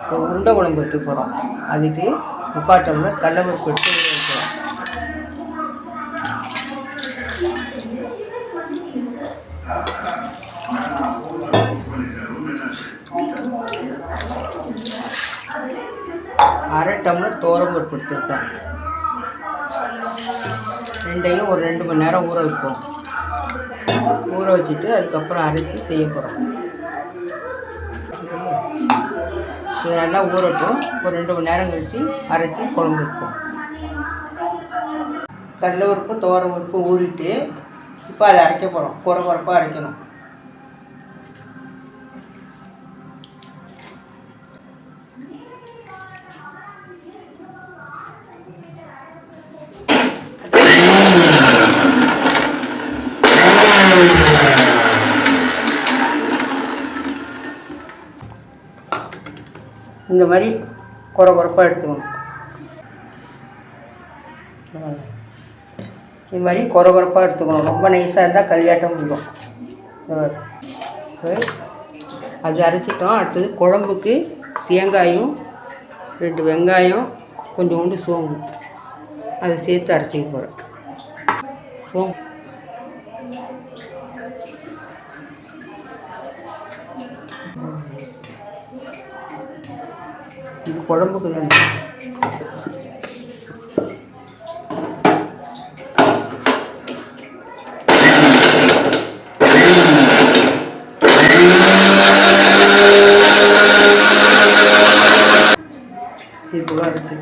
இப்போ உருண்டை குழம்பு வைக்க போகிறோம். அதுக்கு 3/4 டம்ளர் கடலைப்பருப்பு எடுத்து ஊற வைக்கிறோம். அரை டம்ளர் துவரம்பருப்பு எடுத்துருக்கேன். ரெண்டையும் ஒரு 2 மணி நேரம் ஊற வைப்போம். ஊற வச்சுட்டு அதுக்கப்புறம் அரைச்சி செய்ய போகிறோம். இது நல்லா ஊறட்டும். ஒரு 2 மணி நேரம் கழித்து அரைச்சி குழம்பு வைப்போம். கடலைப்பருப்பு துவரம்பருப்பு ஊறிட்டு இப்போ அதை அரைக்க போகிறோம். குறப்பாக அரைக்கணும். இந்த மாதிரி குறப்பாக எடுத்துக்கணும். இது மாதிரி குறப்பாக எடுத்துக்கணும். ரொம்ப நைஸாக இருந்தால் கல்யாட்டம் முடியும். அது அரைச்சிட்டோம். அடுத்தது குழம்புக்கு தேங்காயும் 2 வெங்காயம் கொஞ்சோண்டு சோம்பு அதை சேர்த்து அரைச்சிக்க போகிறேன். சோம்பு இது குழம்புக்கு தான். இது அரைச்சி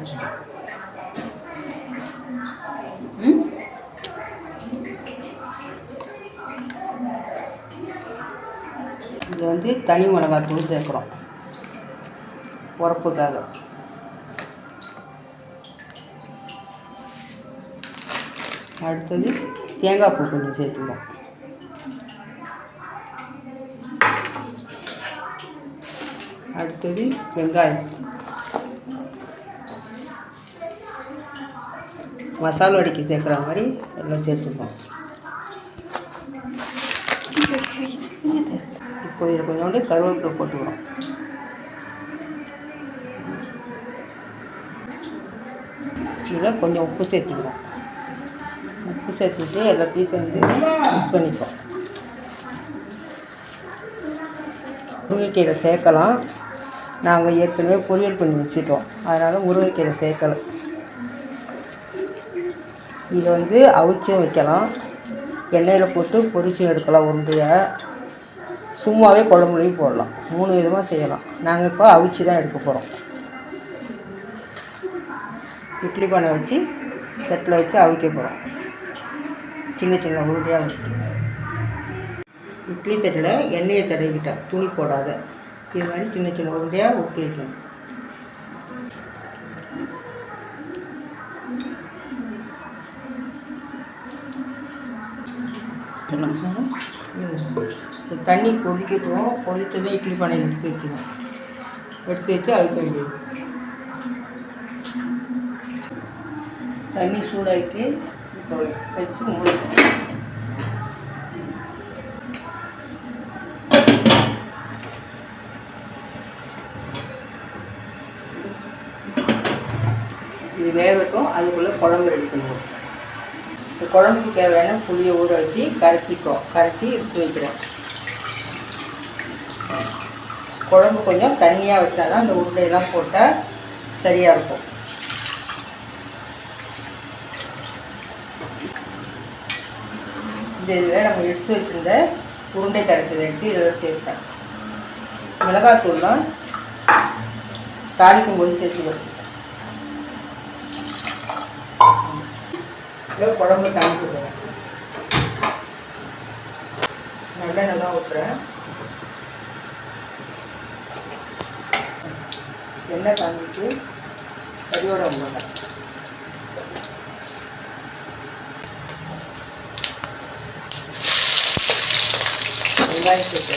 இது வந்து தனி மிளகாத்தூள் சேர்க்குறோம் உரப்புக்காக. அடுத்தது தேங்காய் பூ கொஞ்சம் சேர்த்துக்கிறோம். அடுத்தது வெங்காயம். மசாலா வடைக்கு சேர்க்குற மாதிரி எல்லாம் சேர்த்துக்கிறோம். இப்போ இதில் கொஞ்சோண்டு கருவேப்பிலை போட்டுக்கிறோம். இதில் கொஞ்சம் உப்பு சேர்த்துக்கிறோம். உப்பு சேர்த்துட்டு எல்லாத்தையும் சேர்ந்து மிக்ஸ் பண்ணிப்போம். முருங்கைக்கீரை சேர்க்கலாம். நாங்கள் ஏற்கனவே பொரியல் பண்ணி வச்சுட்டோம். அதனால் முருங்கைக்கீரை சேர்க்கலை. இதை வந்து அவிச்சும் வைக்கலாம், எண்ணெயில் போட்டு பொரிச்சும் எடுக்கலாம். உருண்டையை சும்மாவே குழம்புலையும் போடலாம். 3 விதமாக செய்யலாம். நாங்கள் இப்போ அவிச்சு தான் எடுக்க போகிறோம். இட்லி பானை வச்சு தட்டில் வச்சு அவிக்க போகிறோம். சின்ன சின்ன உருண்டையாக வச்சு இட்லி தட்டில் எண்ணெயை தடவிக்கிட்டேன், துணி போடாத. இது மாதிரி சின்ன சின்ன உருண்டையாக ஊற்றி வைக்கணும். தண்ணி கொதிக்கட்டும். கொதித்ததே இட்லி பானையில் எடுத்து வச்சுக்கணும். எடுத்து வச்சு அவிக்க வேண்டியது. தண்ணி சூடாகிட்டு இப்போ வச்சு மூடணும். இது வேகட்டும். அதுக்குள்ளே குழம்பு ரெடி பண்ணுவோம். இந்த குழம்புக்கு தேவையான புளியை ஊற வச்சு கரைச்சி எடுத்து வைக்கிறேன். குழம்பு கொஞ்சம் தண்ணியாக வச்சா தான் அந்த உருண்டையெல்லாம் போட்டால் சரியாக இருக்கும். இந்த இதில் நம்ம எடுத்து வச்சுருந்த உருண்டை கரைச்சதை எடுத்து இதில் சேர்த்தேன். மிளகாத்தூள்லாம் தாளிக்கும் போது சேர்த்துக்கிறோம். குழம்பு தாளிச்சுக்கிறேன். நல்லெண்ணெய் தான் ஊற்றுறேன். எண்ணெய் காஞ்சிட்டு கறியோட உள்ளேன். வெங்காயம் சேர்த்து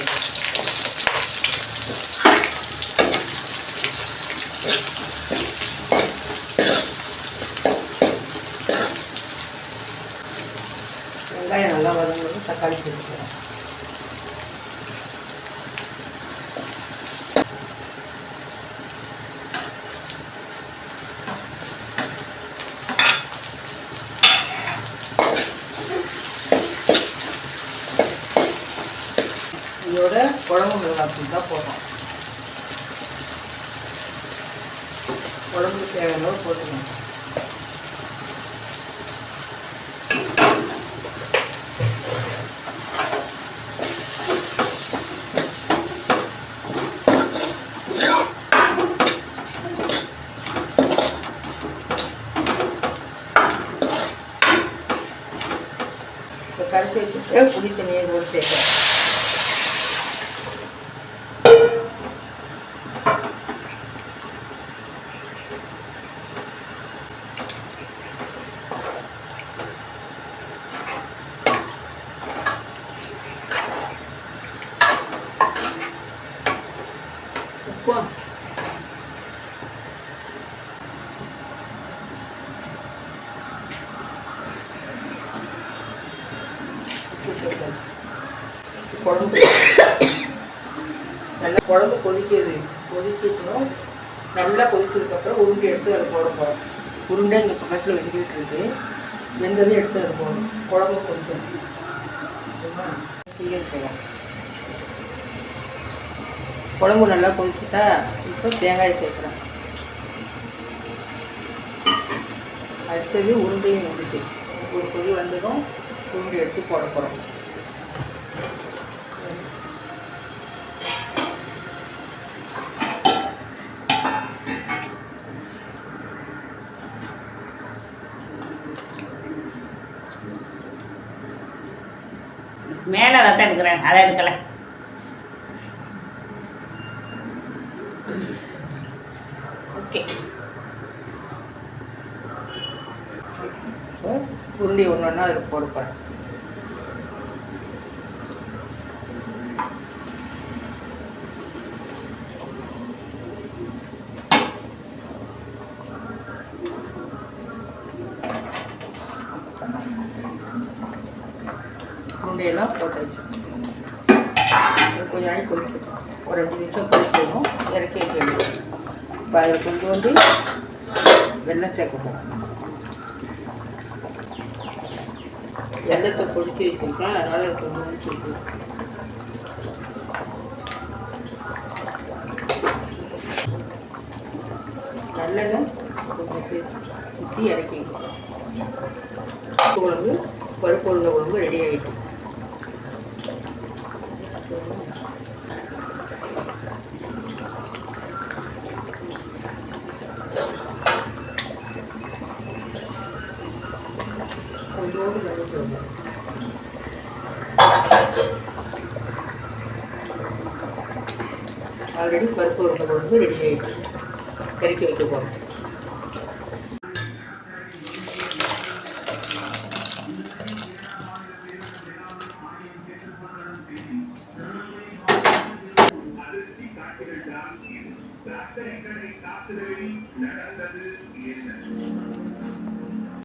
வெங்காயம் நல்லா வதங்கும்போது தக்காளி சேர்த்துக்கிறேன். மிளகாத்தூள் தான் போடுறோம். குழம்புக்கு தேவையான அளவு போட்டுக்கணும். இப்போ கரைச்சி வச்சுட்டு புளி தண்ணியை கூட சேர்க்கலாம். குழம்பு நல்லா குழம்பு கொதிக்கிறது. கொதிச்சிட்டோம். நல்லா கொதிச்சதுக்கப்புறம் உருண்டை எடுத்து அதை போட போகிறோம். உருண்டை இங்கே பக்கத்தில் வெட்டிக்கிட்டு இருக்கு. வெந்ததை எடுத்து அது போடணும். குழம்பு கொதிக்கணும். குழம்பு நல்லா கொதிச்சுட்டா இப்போ தேங்காய் சேர்க்குறேன். அடுத்தது உருண்டையும் வந்துட்டு ஒரு கொதி வந்ததும் உருண்டை எடுத்து போட போகிறோம். மேலே ரத்தம் எடுக்கிறேன், அதை எடுக்கலை. ஓகே, உருண்டை ஒன்று ஒன்றா அதில் போடுப்பேன். உருண்டையெல்லாம் போட்டாச்சு. கொஞ்சம் நாளைக்கு கொதிக்கணும். ஒரு 5 நிமிஷம் கொதிக்கணும். இறக்கி வைக்க வேண்டியது. இப்போ அதில் கொஞ்சோண்டு வெண்ணெய் சேர்க்கணும். வெள்ளத்தை பொடிச்சு வச்சுருக்கேன், அதனால் அது கொஞ்சோண்டு சேர்க்கணும். நல்லெண்ணெய் கொஞ்சம் சேர்த்து ஊற்றி இறக்கி குழம்பு பருப்பு உருண்டை குழம்பு ரெடி ஆகிடும். கொஞ்சோண்டு மல்லித்தூள். ஆல்ரெடி பருப்பு உருண்டை குழம்பு ரெடி ஆகிடும். இறக்கி வைக்க போகிறோம்.